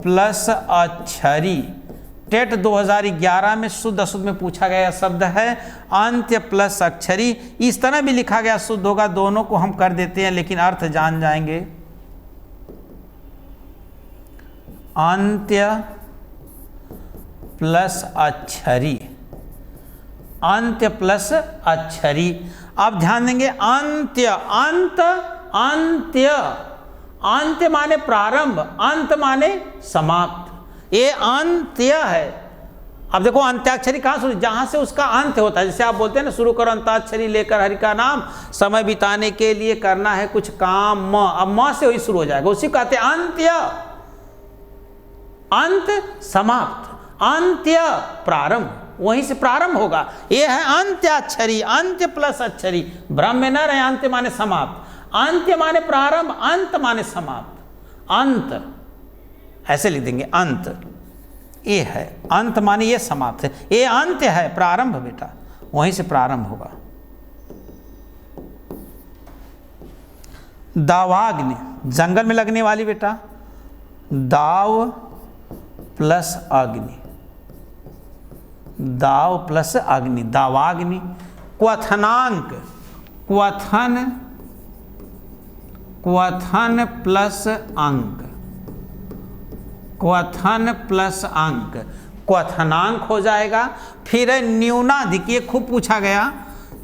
प्लस अक्षरी, टेट 2011 में शुद्ध अशुद्ध में पूछा गया शब्द है अंत्य प्लस अक्षरी। इस तरह भी लिखा गया शुद्ध होगा, दोनों को हम कर देते हैं लेकिन अर्थ जान जाएंगे। अंत्य प्लस अक्षरी, अंत्य प्लस अक्षरी। अब ध्यान देंगे अंत्य, अंत, अंत्य, अंत्य माने प्रारंभ, अंत माने समाप्त, ये अंत्य है। अब देखो अंत्याक्षरी कहाँ शुरू, जहाँ से उसका अंत होता है। जैसे आप बोलते हैं ना, शुरू करो अंताक्षरी लेकर हरि का नाम, समय बिताने के लिए करना है कुछ काम, अब म से वही शुरू हो जाएगा, उसी कहते हैं अंत्य। अंत समाप्त, अंत्य प्रारंभ, वहीं से प्रारंभ होगा। ये है अंत्याक्षरी, अंत्य प्लस अक्षरी। भ्रम में न रहे, अंत्य माने समाप्त, अंत्य माने प्रारंभ, अंत माने समाप्त। अंत ऐसे लिख देंगे, अंत ये है, अंत माने ये समाप्त है, ये अंत्य है, प्रारंभ बेटा, वहीं से प्रारंभ होगा। दावाग्नि, जंगल में लगने वाली बेटा, दाव प्लस अग्नि, दाव प्लस अग्नि, दावाग्नि। क्वथनांक, क्वथन, क्वथन प्लस अंक, क्वथन प्लस अंक, क्वथनांक हो जाएगा। फिर है न्यूनाधिक, ये खूब पूछा गया,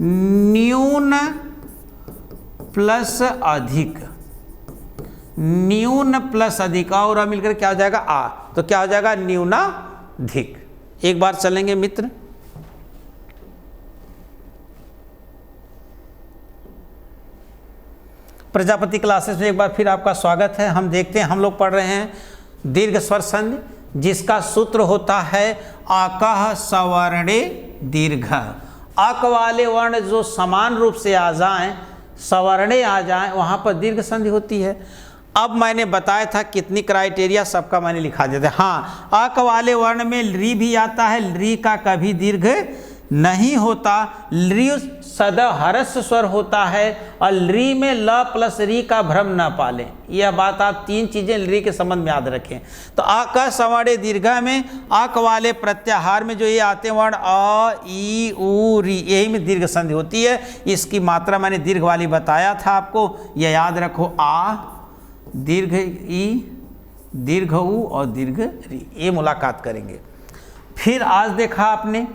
न्यून प्लस अधिक, न्यून प्लस अधिक, और मिलकर क्या हो जाएगा आ, तो क्या हो जाएगा न्यूनाधिक। एक बार चलेंगे मित्र, प्रजापति क्लासेस में एक बार फिर आपका स्वागत है। हम देखते हैं, हम लोग पढ़ रहे हैं दीर्घ स्वर संधि, जिसका सूत्र होता है अकः सवर्णे दीर्घ। अक वाले वर्ण जो समान रूप से आ जाएं, सवर्णे आ जाएं, वहां पर दीर्घ संधि होती है। अब मैंने बताया था कितनी क्राइटेरिया, सबका मैंने लिखा दिया था। हाँ, अक वाले वर्ण में री भी आता है, री का कभी दीर्घ नहीं होता, री सदा हर्ष स्वर होता है, और री में ल प्लस री का भ्रम न पालें। यह बात आप तीन चीजें री के संबंध में याद रखें। तो अक सवर्णे दीर्घ में अक वाले प्रत्याहार में जो ये आते हैं वर्ण अ, ई, उ, री, यही में दीर्घ संधि होती है। इसकी मात्रा मैंने दीर्घ वाली बताया था आपको, यह याद रखो, आ दीर्घ ई, दीर्घ उ और दीर्घ री, ये मुलाकात करेंगे। फिर आज देखा आपने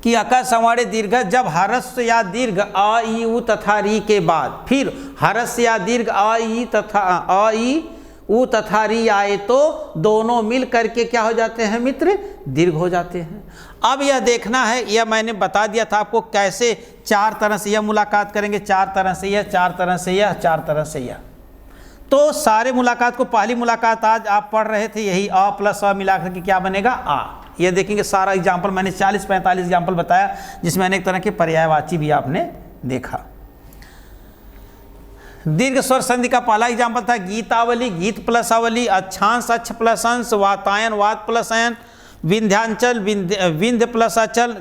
कि अका सवर्णे दीर्घ जब हरस या दीर्घ अ, ई, उ तथा री के बाद फिर हरस या दीर्घ अ, ई तथा अ, ई, उ तथा री आए तो दोनों मिल करके क्या हो जाते हैं मित्र, दीर्घ हो जाते हैं। अब यह देखना है, यह मैंने बता दिया था आपको कैसे चार तरह से यह मुलाकात करेंगे, चार तरह से यह, चार तरह से यह, चार तरह से यह। तो सारे मुलाकात को, पहली मुलाकात आज आप पढ़ रहे थे, यही अ प्लस अ मिलाकर के क्या बनेगा आ। ये देखेंगे सारा एग्जाम्पल मैंने 40-45 एग्जाम्पल बताया, जिसमें अनेक तरह के पर्यायवाची भी आपने देखा। दीर्घ स्वर संधि का पहला एग्जाम्पल था गीतावली, गीत प्लस अवली, अच्छांश अक्ष प्लस अंश, वातायन वात प्लस अयन, विंध्यांचल विंध्य प्लस अचल,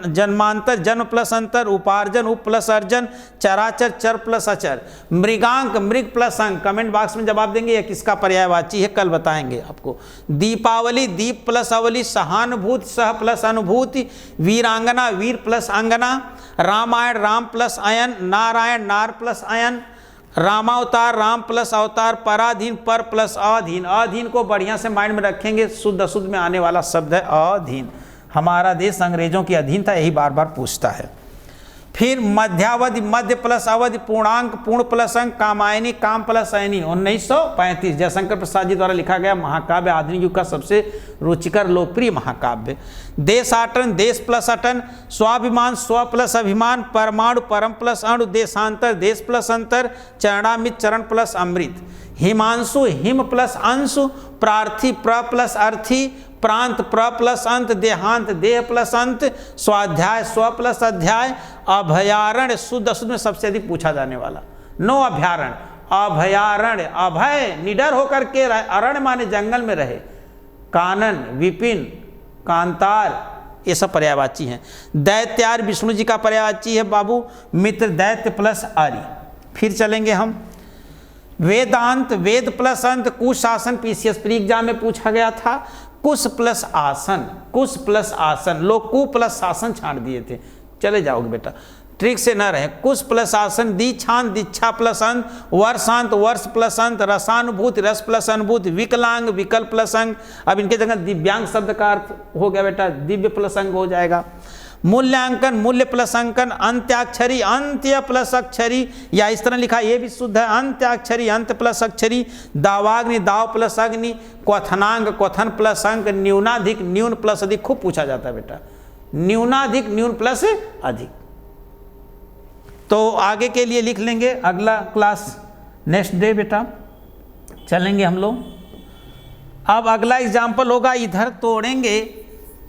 जन्मांतर जन्म प्लस अंतर, उपार्जन उप प्लस अर्जन, चराचर चर प्लस अचर, मृगांक मृग प्लस अंक। कमेंट बॉक्स में जवाब देंगे यह किसका पर्यायवाची है, कल बताएंगे आपको। दीपावली दीप प्लस अवली, सहानुभूति सह प्लस अनुभूति, वीरांगना वीर प्लस अंगना, रामायण राम प्लस अयन, नारायण नार प्लस अयन, रामावतार राम प्लस अवतार, पराधीन पर प्लस अधीन। अधीन को बढ़िया से माइंड में रखेंगे, शुद्ध अशुद्ध में आने वाला शब्द है अधीन। हमारा देश अंग्रेजों की अधीन था, यही बार बार पूछता है। फिर मध्यावधि मध्य प्लस अवधि, पूर्णांक पूर्ण प्लस अंक, कामायनी काम प्लस अयनी। 1935 जयशंकर प्रसाद जी द्वारा लिखा गया महाकाव्य, आधुनिक युग का सबसे रुचिकर लोकप्रिय महाकाव्य। देशाटन देश प्लस अटन, स्वाभिमान स्व प्लस अभिमान, परमाणु परम प्लस अणु, देशांतर देश प्लस अंतर, चरणामित चरण प्लस अमृत, हिमांशु हिम प्लस अंशु, प्रार्थी प्र प्लस अर्थी, प्रांत प्र प्लस अंत, देहांत देह प्लस अंत, स्वाध्याय स्व प्लस अध्याय, अभयारण्य शुद्ध अशुद्ध में सबसे अधिक पूछा जाने वाला। नो अभयारण्य, अभयारण्य अभय निडर होकर के अरण्य माने जंगल में रहे, कानन विपिन कांतार, ये सब पर्यायवाची हैं। दैत्यार विष्णु जी का पर्यायवाची है बाबू, मित्र दैत्य प्लस आर्य। फिर चलेंगे हम वेदांत वेद प्लस अंत, कुशासन पीसीएस प्री एग्जाम में पूछा गया था, कुश प्लस आसन, कुश प्लस आसन, लोग कु प्लस शासन छांट दिए थे, चले जाओगे बेटा, ट्रिक से ना रहे। कुश प्लस आसन, दीक्षांत दीक्षा प्लस अंत, वर्षांत वर्ष प्लस अंत, रसानुभूति रस प्लस अनुभूति, विकलांग विकल्प प्लस अंग। अब इनके जगह दिव्यांग शब्द का अर्थ हो गया बेटा दिव्य प्लस अंग हो जाएगा। मूल्यांकन मूल्य प्लस अंकन, अंत्याक्षरी अंत्य प्लस अक्षरी, या इस तरह लिखा ये भी शुद्ध है, अंत्याक्षरी अंत प्लस अक्षरी। दावाग्नि दाव प्लस अग्नि, क्वथनांग क्वथन प्लस अंक, न्यूनाधिक न्यून प्लस अधिक, खूब पूछा जाता है बेटा, न्यूनाधिक न्यून प्लस अधिक। तो आगे के लिए लिख लेंगे, अगला क्लास नेक्स्ट डे बेटा चलेंगे हम लोग। अब अगला एग्जाम्पल होगा, इधर तोड़ेंगे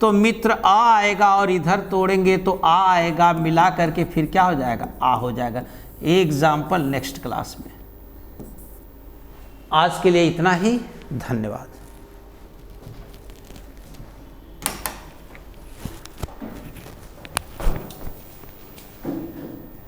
तो मित्र आ आएगा और इधर तोड़ेंगे तो आ आएगा, मिला करके फिर क्या हो जाएगा, आ हो जाएगा। एग्जाम्पल नेक्स्ट क्लास में। आज के लिए इतना ही, धन्यवाद।